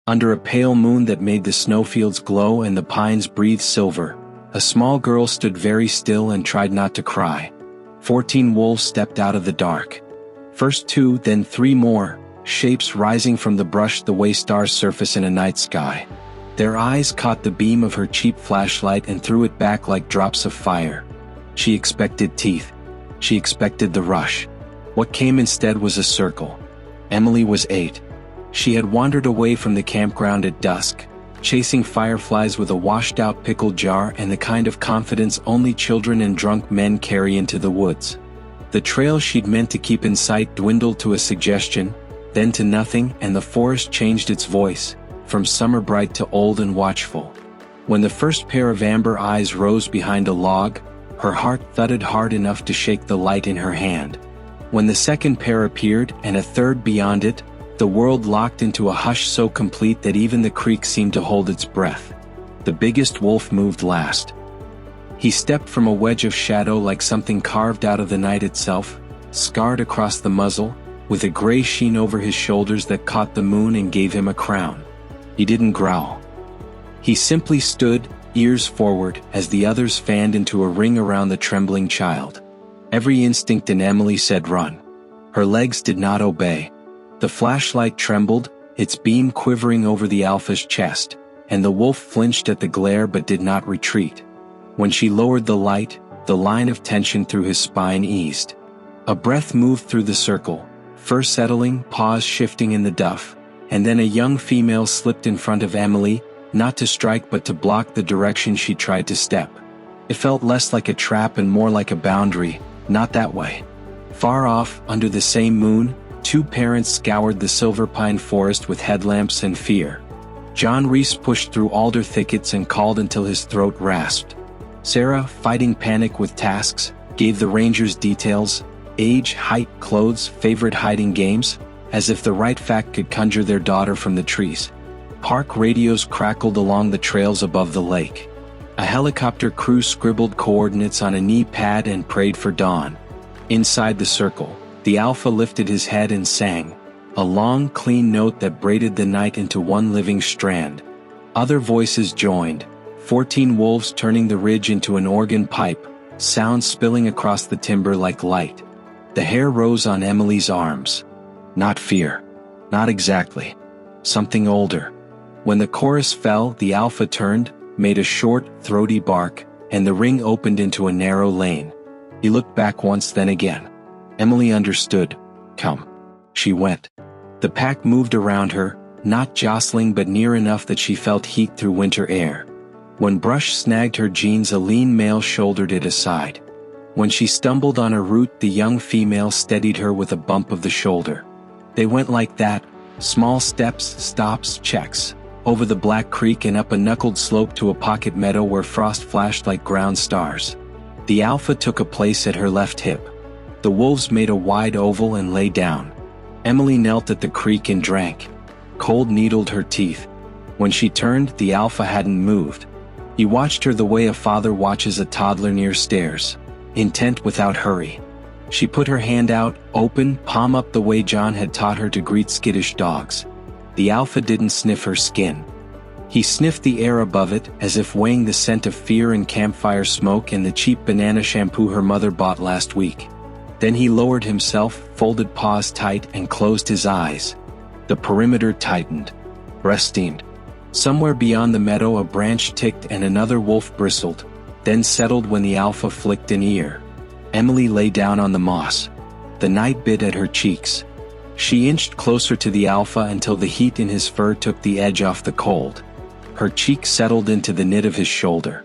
Under a pale moon that made the snowfields glow and the pines breathe silver, a small girl stood very still and tried not to cry. 14 wolves stepped out of the dark. First 2, then 3 more, shapes rising from the brush the way stars surface in a night sky. Their eyes caught the beam of her cheap flashlight and threw it back like drops of fire. She expected teeth. She expected the rush. What came instead was a circle. Emily was 8. She had wandered away from the campground at dusk, chasing fireflies with a washed-out pickle jar and the kind of confidence only children and drunk men carry into the woods. The trail she'd meant to keep in sight dwindled to a suggestion, then to nothing, and the forest changed its voice, from summer bright to old and watchful. When the first pair of amber eyes rose behind a log, her heart thudded hard enough to shake the light in her hand. When the second pair appeared, and a third beyond it, the world locked into a hush so complete that even the creek seemed to hold its breath. The biggest wolf moved last. He stepped from a wedge of shadow like something carved out of the night itself, scarred across the muzzle, with a gray sheen over his shoulders that caught the moon and gave him a crown. He didn't growl. He simply stood, ears forward, as the others fanned into a ring around the trembling child. Every instinct in Emily said run. Her legs did not obey. The flashlight trembled, its beam quivering over the alpha's chest, and the wolf flinched at the glare but did not retreat. When she lowered the light, the line of tension through his spine eased. A breath moved through the circle, fur settling, paws shifting in the duff, and then a young female slipped in front of Emily, not to strike but to block the direction she tried to step. It felt less like a trap and more like a boundary, not that way. Far off, under the same moon, 2 parents scoured the Silverpine Forest with headlamps and fear. John Reese pushed through alder thickets and called until his throat rasped. Sarah, fighting panic with tasks, gave the rangers details: age, height, clothes, favorite hiding games, as if the right fact could conjure their daughter from the trees. Park radios crackled along the trails above the lake. A helicopter crew scribbled coordinates on a knee pad and prayed for dawn. Inside the circle, the alpha lifted his head and sang, a long, clean note that braided the night into one living strand. Other voices joined, 14 wolves turning the ridge into an organ pipe, sound spilling across the timber like light. The hair rose on Emily's arms. Not fear. Not exactly. Something older. When the chorus fell, the alpha turned, made a short, throaty bark, and the ring opened into a narrow lane. He looked back once, then again. Emily understood. Come. She went. The pack moved around her, not jostling but near enough that she felt heat through winter air. When brush snagged her jeans, a lean male shouldered it aside. When she stumbled on a root, the young female steadied her with a bump of the shoulder. They went like that, small steps, stops, checks, over the Black Creek and up a knuckled slope to a pocket meadow where frost flashed like ground stars. The alpha took a place at her left hip. The wolves made a wide oval and lay down. Emily knelt at the creek and drank. Cold needled her teeth. When she turned, the alpha hadn't moved. He watched her the way a father watches a toddler near stairs, intent without hurry. She put her hand out, open, palm up the way John had taught her to greet skittish dogs. The alpha didn't sniff her skin. He sniffed the air above it, as if weighing the scent of fear and campfire smoke and the cheap banana shampoo her mother bought last week. Then he lowered himself, folded paws tight, and closed his eyes. The perimeter tightened. Breath steamed. Somewhere beyond the meadow a branch ticked and another wolf bristled, then settled when the alpha flicked an ear. Emily lay down on the moss. The night bit at her cheeks. She inched closer to the alpha until the heat in his fur took the edge off the cold. Her cheek settled into the knit of his shoulder.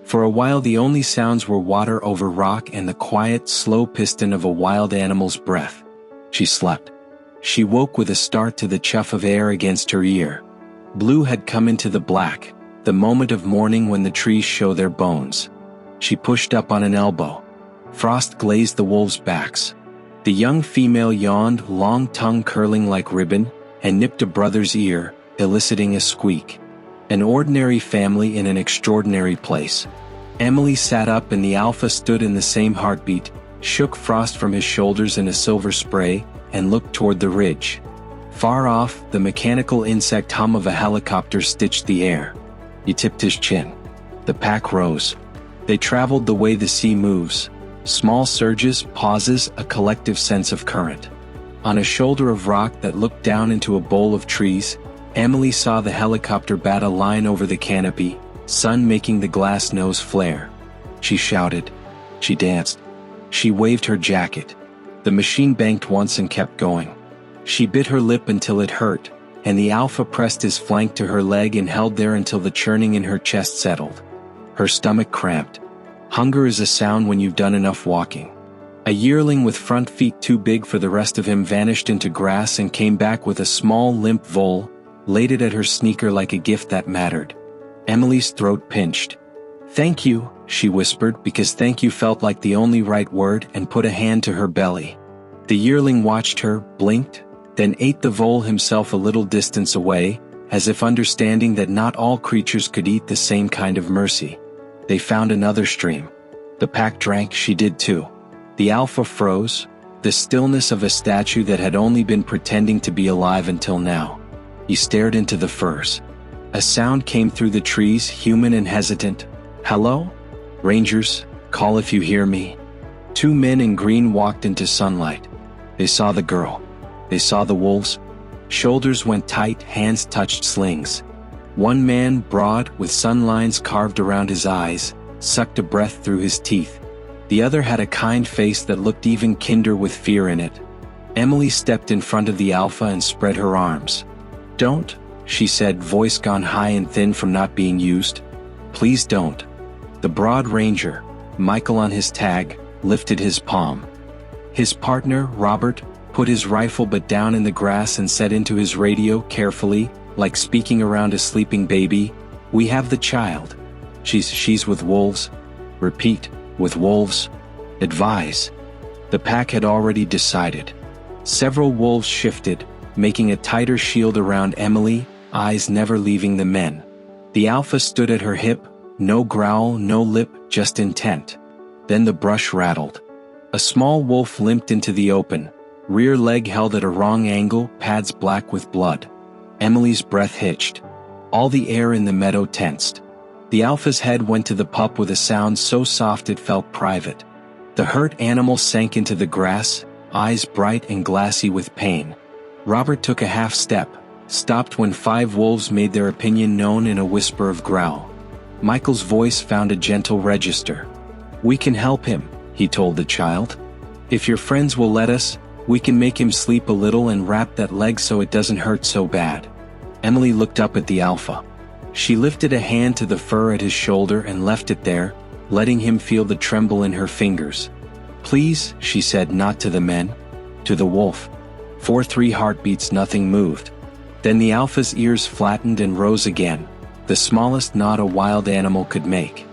For a while the only sounds were water over rock and the quiet, slow piston of a wild animal's breath. She slept. She woke with a start to the chuff of air against her ear. Blue had come into the black, the moment of morning when the trees show their bones. She pushed up on an elbow. Frost glazed the wolves' backs. The young female yawned, long tongue curling like ribbon, and nipped a brother's ear, eliciting a squeak. An ordinary family in an extraordinary place. Emily sat up and the alpha stood in the same heartbeat, shook frost from his shoulders in a silver spray, and looked toward the ridge. Far off, the mechanical insect hum of a helicopter stitched the air. He tipped his chin. The pack rose. They traveled the way the sea moves. Small surges, pauses, a collective sense of current. On a shoulder of rock that looked down into a bowl of trees, Emily saw the helicopter bat a line over the canopy, sun making the glass nose flare. She shouted. She danced. She waved her jacket. The machine banked once and kept going. She bit her lip until it hurt, and the Alpha pressed his flank to her leg and held there until the churning in her chest settled. Her stomach cramped. Hunger is a sound when you've done enough walking. A yearling with front feet too big for the rest of him vanished into grass and came back with a small limp vole, laid it at her sneaker like a gift that mattered. Emily's throat pinched. "Thank you," she whispered, because thank you felt like the only right word, and put a hand to her belly. The yearling watched her, blinked, then ate the vole himself a little distance away, as if understanding that not all creatures could eat the same kind of mercy. They found another stream. The pack drank, she did too. The Alpha froze, the stillness of a statue that had only been pretending to be alive until now. He stared into the firs. A sound came through the trees, human and hesitant. "Hello? Rangers, call if you hear me." Two men in green walked into sunlight. They saw the girl. They saw the wolves. Shoulders went tight, hands touched slings. One man, broad, with sun lines carved around his eyes, sucked a breath through his teeth. The other had a kind face that looked even kinder with fear in it. Emily stepped in front of the Alpha and spread her arms. "Don't," she said, voice gone high and thin from not being used. "Please don't." The broad ranger, Michael on his tag, lifted his palm. His partner, Robert, put his rifle butt down in the grass and said into his radio carefully, like speaking around a sleeping baby, "We have the child. She's with wolves. Repeat, with wolves. Advise." The pack had already decided. Several wolves shifted, making a tighter shield around Emily, eyes never leaving the men. The Alpha stood at her hip, no growl, no lip, just intent. Then the brush rattled. A small wolf limped into the open, rear leg held at a wrong angle, pads black with blood. Emily's breath hitched. All the air in the meadow tensed. The Alpha's head went to the pup with a sound so soft it felt private. The hurt animal sank into the grass, eyes bright and glassy with pain. Robert took a half step, stopped when 5 wolves made their opinion known in a whisper of growl. Michael's voice found a gentle register. "We can help him," he told the child. "If your friends will let us, we can make him sleep a little and wrap that leg so it doesn't hurt so bad." Emily looked up at the Alpha. She lifted a hand to the fur at his shoulder and left it there, letting him feel the tremble in her fingers. "Please," she said, not to the men, to the wolf. 4-3 heartbeats, nothing moved. Then the Alpha's ears flattened and rose again, the smallest nod a wild animal could make.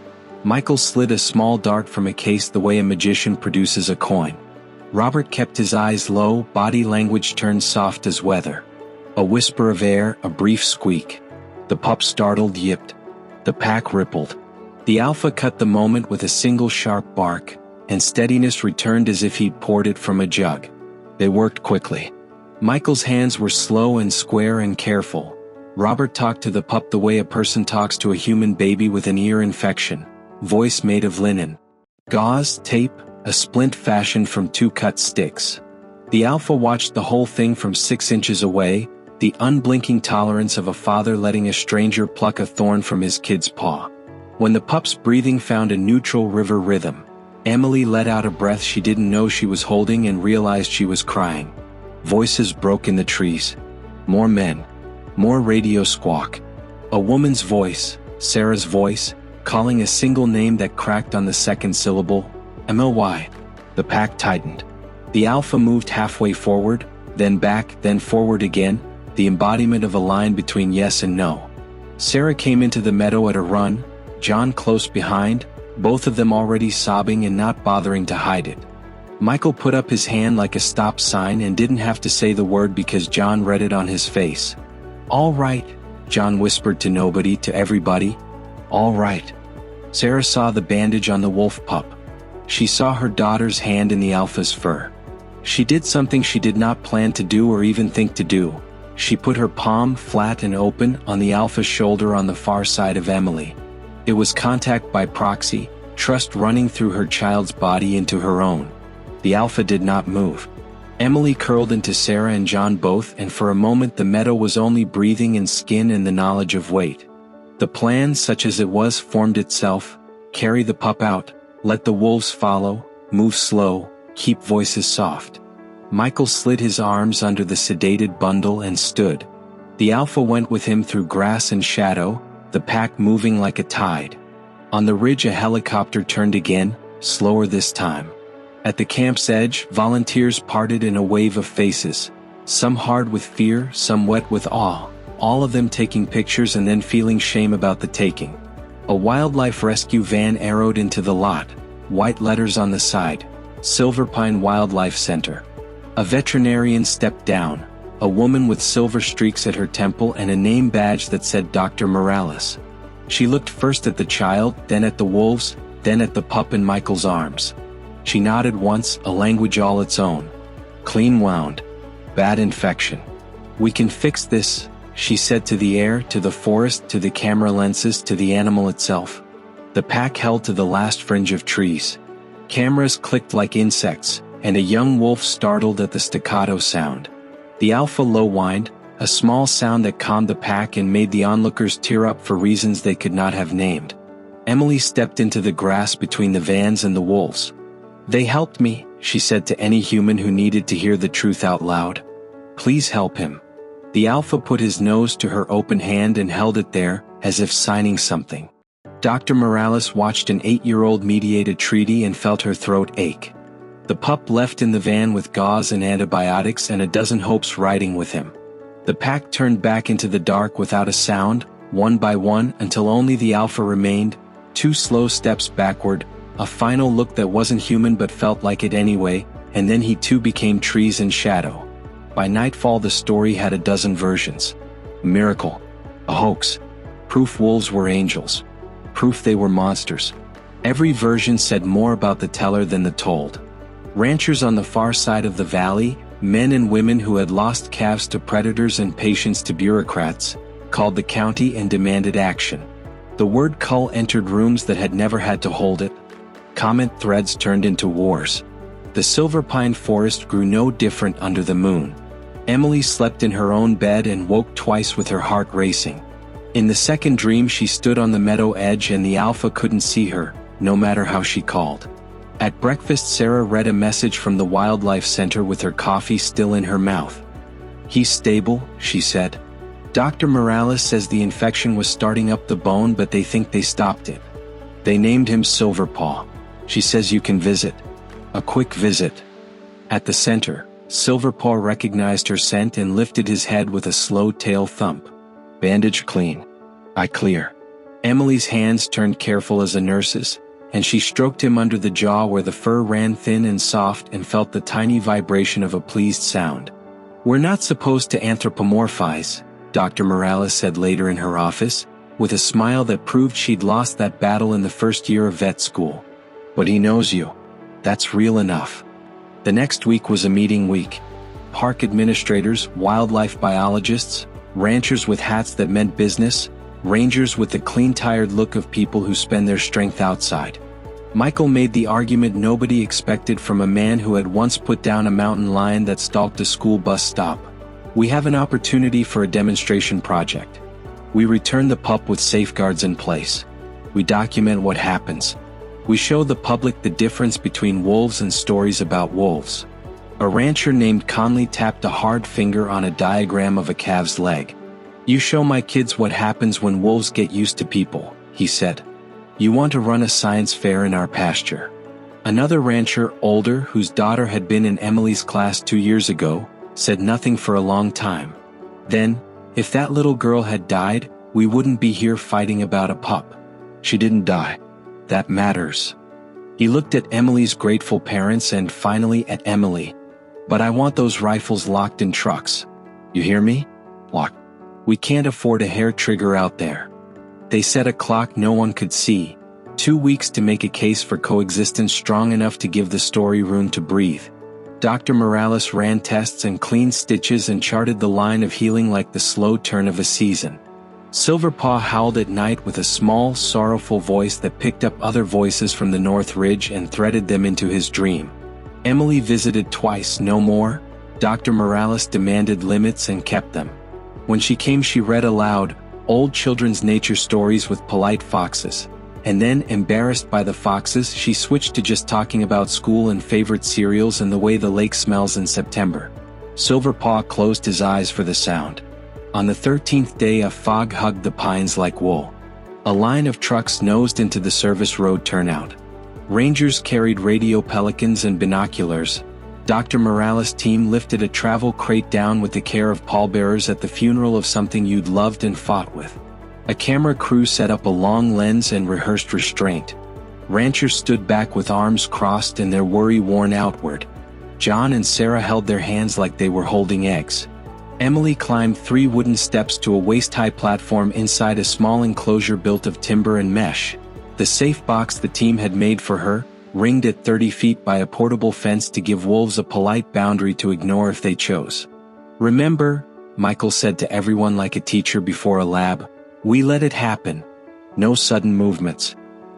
Michael slid a small dart from a case the way a magician produces a coin. Robert kept his eyes low, body language turned soft as weather. A whisper of air, a brief squeak. The pup startled, yipped. The pack rippled. The Alpha cut the moment with a single sharp bark, and steadiness returned as if he'd poured it from a jug. They worked quickly. Michael's hands were slow and square and careful. Robert talked to the pup the way a person talks to a human baby with an ear infection. Voice made of linen. Gauze, tape, a splint fashioned from 2 cut sticks. The Alpha watched the whole thing from 6 inches away, the unblinking tolerance of a father letting a stranger pluck a thorn from his kid's paw. When the pup's breathing found a neutral river rhythm, Emily let out a breath she didn't know she was holding and realized she was crying. Voices broke in the trees. More men. More radio squawk. A woman's voice, Sarah's voice, calling a single name that cracked on the second syllable, MLY. The pack tightened. The Alpha moved halfway forward, then back, then forward again, the embodiment of a line between yes and no. Sarah came into the meadow at a run, John close behind, both of them already sobbing and not bothering to hide it. Michael put up his hand like a stop sign and didn't have to say the word because John read it on his face. "All right," John whispered to nobody, to everybody. "All right." Sarah saw the bandage on the wolf pup. She saw her daughter's hand in the Alpha's fur. She did something she did not plan to do or even think to do, She put her palm, flat and open, on the alpha's shoulder on the far side of Emily. It was contact by proxy, trust running through her child's body into her own. The alpha did not move. Emily curled into Sarah and John both, and for a moment the meadow was only breathing and skin and the knowledge of weight. The plan, such as it was, formed itself. Carry the pup out, let the wolves follow, move slow, keep voices soft. Michael slid his arms under the sedated bundle and stood. The alpha went with him through grass and shadow, the pack moving like a tide. On the ridge a helicopter turned again, slower this time. At the camp's edge, volunteers parted in a wave of faces, some hard with fear, some wet with awe, all of them taking pictures and then feeling shame about the taking. A wildlife rescue van arrowed into the lot, white letters on the side, Silverpine Wildlife Center. A veterinarian stepped down, a woman with silver streaks at her temple and a name badge that said Dr. Morales. She looked first at the child, then at the wolves, then at the pup in Michael's arms. She nodded once, a language all its own. Clean wound. Bad infection. We can fix this, she said, to the air, to the forest, to the camera lenses, to the animal itself. The pack held to the last fringe of trees. Cameras clicked like insects, and a young wolf startled at the staccato sound. The alpha low whined, a small sound that calmed the pack and made the onlookers tear up for reasons they could not have named. Emily stepped into the grass between the vans and the wolves. They helped me, she said to any human who needed to hear the truth out loud. Please help him. The alpha put his nose to her open hand and held it there, as if signing something. Dr. Morales watched an 8-year-old mediate a treaty and felt her throat ache. The pup left in the van with gauze and antibiotics and a dozen hopes riding with him. The pack turned back into the dark without a sound, one by one, until only the alpha remained, 2 slow steps backward, a final look that wasn't human but felt like it anyway, and then he too became trees and shadow. By nightfall the story had a dozen versions. A miracle. A hoax. Proof wolves were angels. Proof they were monsters. Every version said more about the teller than the told. Ranchers on the far side of the valley, men and women who had lost calves to predators and patients to bureaucrats, called the county and demanded action. The word cull entered rooms that had never had to hold it. Comment threads turned into wars. The Silverpine Forest grew no different under the moon. Emily slept in her own bed and woke twice with her heart racing. In the second dream she stood on the meadow edge and the alpha couldn't see her, no matter how she called. At breakfast Sarah read a message from the Wildlife Center with her coffee still in her mouth. He's stable, she said. Dr. Morales says the infection was starting up the bone but they think they stopped it. They named him Silverpaw. She says you can visit. A quick visit. At the center, Silverpaw recognized her scent and lifted his head with a slow tail thump. Bandage clean. Eye clear. Emily's hands turned careful as a nurse's, and she stroked him under the jaw where the fur ran thin and soft and felt the tiny vibration of a pleased sound. We're not supposed to anthropomorphize, Dr. Morales said later in her office, with a smile that proved she'd lost that battle in the first year of vet school. But he knows you. That's real enough. The next week was a meeting week. Park administrators, wildlife biologists, ranchers with hats that meant business, rangers with the clean-tired look of people who spend their strength outside. Michael made the argument nobody expected from a man who had once put down a mountain lion that stalked a school bus stop. We have an opportunity for a demonstration project. We return the pup with safeguards in place. We document what happens. We show the public the difference between wolves and stories about wolves. A rancher named Conley tapped a hard finger on a diagram of a calf's leg. You show my kids what happens when wolves get used to people, he said. You want to run a science fair in our pasture. Another rancher, older, whose daughter had been in Emily's class 2 years ago, said nothing for a long time. Then, if that little girl had died, we wouldn't be here fighting about a pup. She didn't die. That matters. He looked at Emily's grateful parents and finally at Emily. But I want those rifles locked in trucks. You hear me? Locked. We can't afford a hair trigger out there. They set a clock no one could see. 2 weeks to make a case for coexistence strong enough to give the story room to breathe. Dr. Morales ran tests and cleaned stitches and charted the line of healing like the slow turn of a season. Silverpaw howled at night with a small, sorrowful voice that picked up other voices from the North Ridge and threaded them into his dream. Emily visited twice, no more. Dr. Morales demanded limits and kept them. When she came, she read aloud old children's nature stories with polite foxes. And then, embarrassed by the foxes, she switched to just talking about school and favorite cereals and the way the lake smells in September. Silverpaw closed his eyes for the sound. On the 13th day, a fog hugged the pines like wool. A line of trucks nosed into the service road turnout. Rangers carried radio pelicans and binoculars. Dr. Morales' team lifted a travel crate down with the care of pallbearers at the funeral of something you'd loved and fought with. A camera crew set up a long lens and rehearsed restraint. Ranchers stood back with arms crossed and their worry worn outward. John and Sarah held their hands like they were holding eggs. Emily climbed 3 wooden steps to a waist-high platform inside a small enclosure built of timber and mesh. The safe box the team had made for her, ringed at 30 feet by a portable fence to give wolves a polite boundary to ignore if they chose. "Remember," Michael said to everyone like a teacher before a lab, "we let it happen. No sudden movements.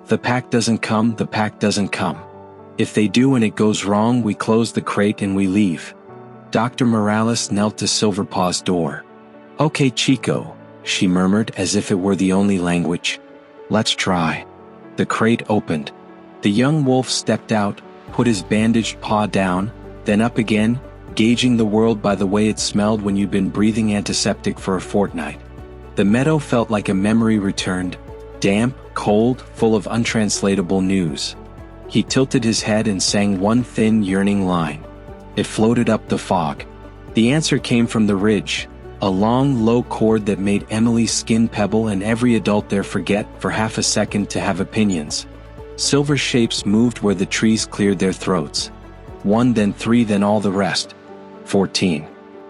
The pack doesn't come, the pack doesn't come. If they do and it goes wrong, we close the crate and we leave." Dr. Morales knelt to Silverpaw's door. "Okay, Chico," she murmured as if it were the only language. "Let's try." The crate opened. The young wolf stepped out, put his bandaged paw down, then up again, gauging the world by the way it smelled when you'd been breathing antiseptic for a fortnight. The meadow felt like a memory returned, damp, cold, full of untranslatable news. He tilted his head and sang one thin, yearning line. It floated up the fog. The answer came from the ridge, a long, low chord that made Emily's skin pebble and every adult there forget for half a second to have opinions. Silver shapes moved where the trees cleared their throats. 1, then 3, then all the rest. 14.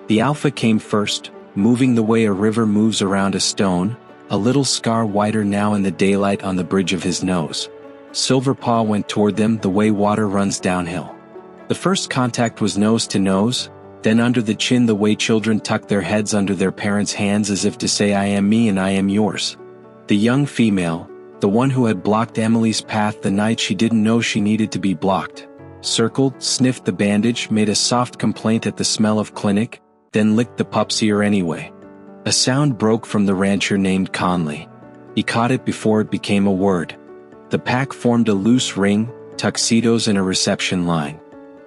The alpha came first, moving the way a river moves around a stone, a little scar wider now in the daylight on the bridge of his nose. Silverpaw went toward them the way water runs downhill. The first contact was nose to nose, then under the chin the way children tuck their heads under their parents' hands as if to say I am me and I am yours. The young female, the one who had blocked Emily's path the night she didn't know she needed to be blocked, circled, sniffed the bandage, made a soft complaint at the smell of clinic, then licked the pup's ear anyway. A sound broke from the rancher named Conley. He caught it before it became a word. The pack formed a loose ring, tuxedos in a reception line.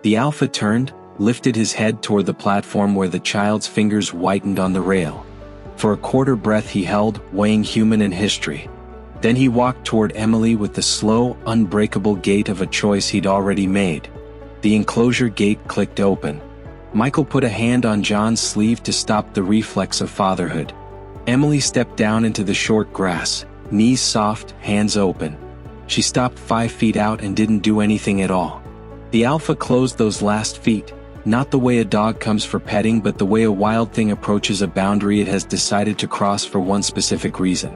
The alpha turned, lifted his head toward the platform where the child's fingers whitened on the rail. For a quarter breath he held, weighing human and history. Then he walked toward Emily with the slow, unbreakable gait of a choice he'd already made. The enclosure gate clicked open. Michael put a hand on John's sleeve to stop the reflex of fatherhood. Emily stepped down into the short grass, knees soft, hands open. She stopped 5 feet out and didn't do anything at all. The alpha closed those last feet, not the way a dog comes for petting but the way a wild thing approaches a boundary it has decided to cross for one specific reason.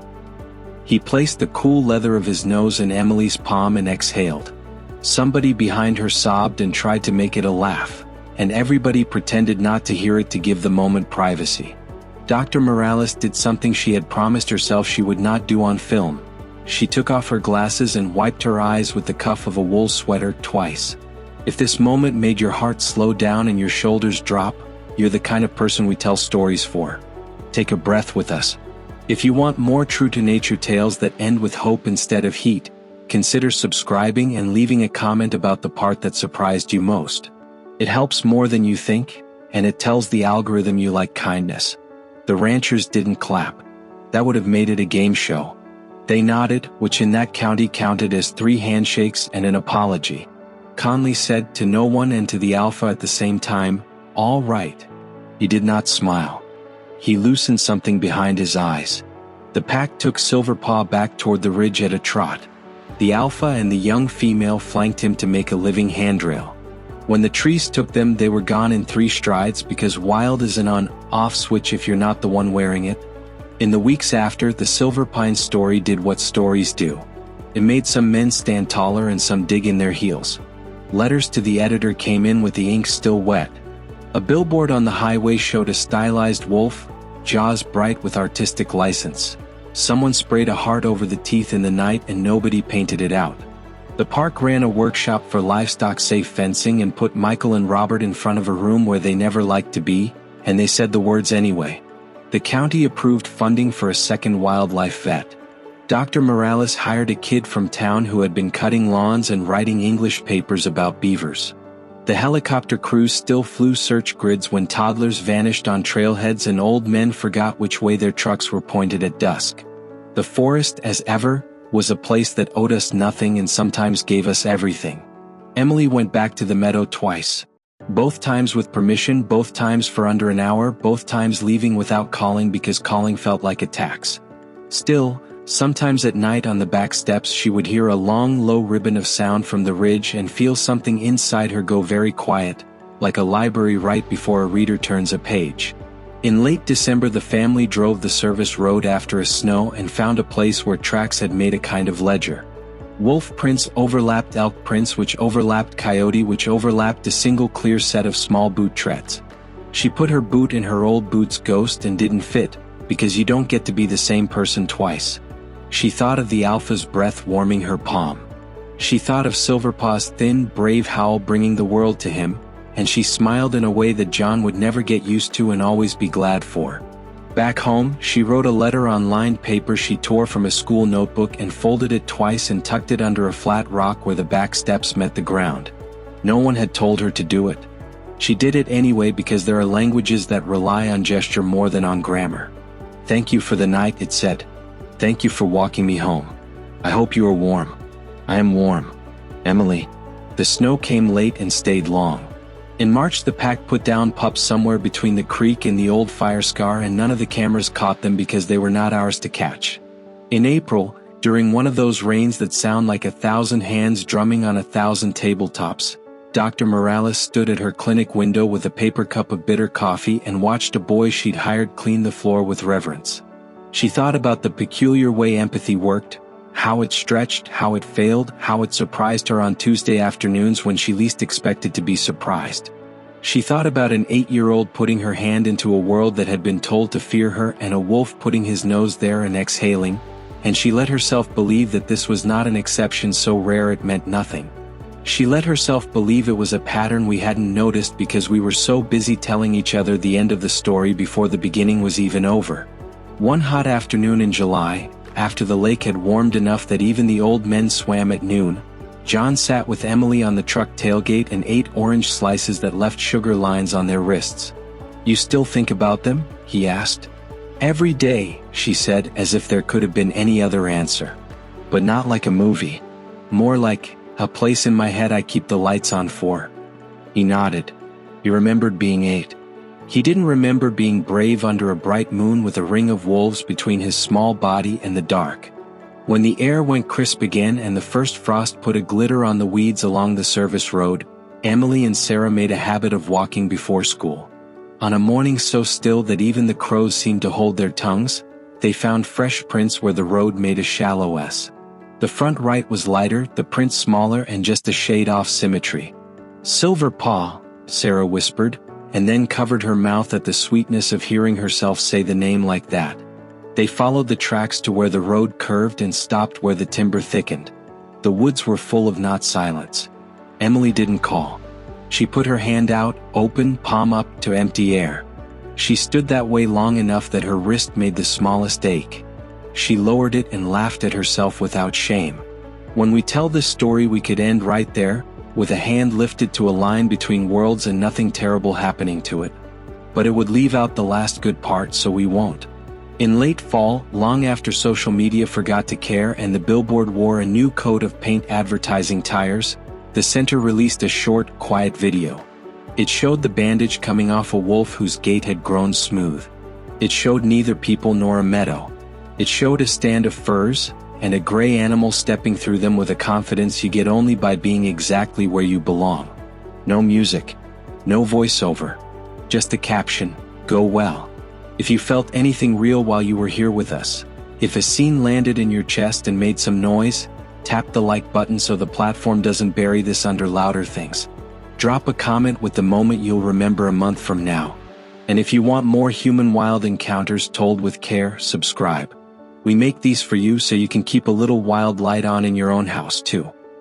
He placed the cool leather of his nose in Emily's palm and exhaled. Somebody behind her sobbed and tried to make it a laugh, and everybody pretended not to hear it to give the moment privacy. Dr. Morales did something she had promised herself she would not do on film. She took off her glasses and wiped her eyes with the cuff of a wool sweater twice. If this moment made your heart slow down and your shoulders drop, you're the kind of person we tell stories for. Take a breath with us. If you want more true-to-nature tales that end with hope instead of heat, consider subscribing and leaving a comment about the part that surprised you most. It helps more than you think, and it tells the algorithm you like kindness. The ranchers didn't clap. That would have made it a game show. They nodded, which in that county counted as 3 handshakes and an apology. Conley said to no one and to the alpha at the same time, "All right." He did not smile. He loosened something behind his eyes. The pack took Silverpaw back toward the ridge at a trot. The alpha and the young female flanked him to make a living handrail. When the trees took them, they were gone in 3 strides because wild is an on-off switch if you're not the one wearing it. In the weeks after, the Silverpine story did what stories do. It made some men stand taller and some dig in their heels. Letters to the editor came in with the ink still wet. A billboard on the highway showed a stylized wolf, jaws bright with artistic license. Someone sprayed a heart over the teeth in the night and nobody painted it out. The park ran a workshop for livestock-safe fencing and put Michael and Robert in front of a room where they never liked to be, and they said the words anyway. The county approved funding for a second wildlife vet. Dr. Morales hired a kid from town who had been cutting lawns and writing English papers about beavers. The helicopter crews still flew search grids when toddlers vanished on trailheads and old men forgot which way their trucks were pointed at dusk. The forest, as ever, was a place that owed us nothing and sometimes gave us everything. Emily went back to the meadow twice. Both times with permission, both times for under an hour, both times leaving without calling because calling felt like a tax. Still, sometimes at night on the back steps she would hear a long low ribbon of sound from the ridge and feel something inside her go very quiet, like a library right before a reader turns a page. In late December the family drove the service road after a snow and found a place where tracks had made a kind of ledger. Wolf prints overlapped elk prints which overlapped coyote which overlapped a single clear set of small boot treads. She put her boot in her old boot's ghost and didn't fit, because you don't get to be the same person twice. She thought of the alpha's breath warming her palm. She thought of Silverpaw's thin, brave howl bringing the world to him, and she smiled in a way that John would never get used to and always be glad for. Back home, she wrote a letter on lined paper she tore from a school notebook and folded it twice and tucked it under a flat rock where the back steps met the ground. No one had told her to do it. She did it anyway because there are languages that rely on gesture more than on grammar. "Thank you for the night," it said. "Thank you for walking me home. I hope you are warm." "I am warm, Emily." The snow came late and stayed long. In March the pack put down pups somewhere between the creek and the old fire scar and none of the cameras caught them because they were not ours to catch. In April, during one of those rains that sound like 1,000 hands drumming on 1,000 tabletops, Dr. Morales stood at her clinic window with a paper cup of bitter coffee and watched a boy she'd hired clean the floor with reverence. She thought about the peculiar way empathy worked, how it stretched, how it failed, how it surprised her on Tuesday afternoons when she least expected to be surprised. She thought about an 8-year-old putting her hand into a world that had been told to fear her and a wolf putting his nose there and exhaling, and she let herself believe that this was not an exception so rare it meant nothing. She let herself believe it was a pattern we hadn't noticed because we were so busy telling each other the end of the story before the beginning was even over. One hot afternoon in July, after the lake had warmed enough that even the old men swam at noon, John sat with Emily on the truck tailgate and ate orange slices that left sugar lines on their wrists. "You still think about them?" he asked. "Every day," she said, as if there could have been any other answer. "But not like a movie. More like a place in my head I keep the lights on for." He nodded. He remembered being 8. He didn't remember being brave under a bright moon with a ring of wolves between his small body and the dark. When the air went crisp again and the first frost put a glitter on the weeds along the service road, Emily and Sarah made a habit of walking before school. On a morning so still that even the crows seemed to hold their tongues, they found fresh prints where the road made a shallow S. The front right was lighter, the print smaller and just a shade off symmetry. "Silverpaw," Sarah whispered, and then covered her mouth at the sweetness of hearing herself say the name like that. They followed the tracks to where the road curved and stopped where the timber thickened. The woods were full of not silence. Emily didn't call. She put her hand out, open, palm up, to empty air. She stood that way long enough that her wrist made the smallest ache. She lowered it and laughed at herself without shame. When we tell this story we could end right there, with a hand lifted to a line between worlds and nothing terrible happening to it. But it would leave out the last good part, so we won't. In late fall, long after social media forgot to care and the billboard wore a new coat of paint advertising tires, the center released a short, quiet video. It showed the bandage coming off a wolf whose gait had grown smooth. It showed neither people nor a meadow. It showed a stand of firs, and a gray animal stepping through them with a confidence you get only by being exactly where you belong. No music. No voiceover. Just a caption, "Go well." If you felt anything real while you were here with us, if a scene landed in your chest and made some noise, Tap the like button so the platform doesn't bury this under louder things. Drop a comment with the moment you'll remember a month from now. And if you want more human wild encounters told with care, subscribe. We make these for you so you can keep a little wild light on in your own house too.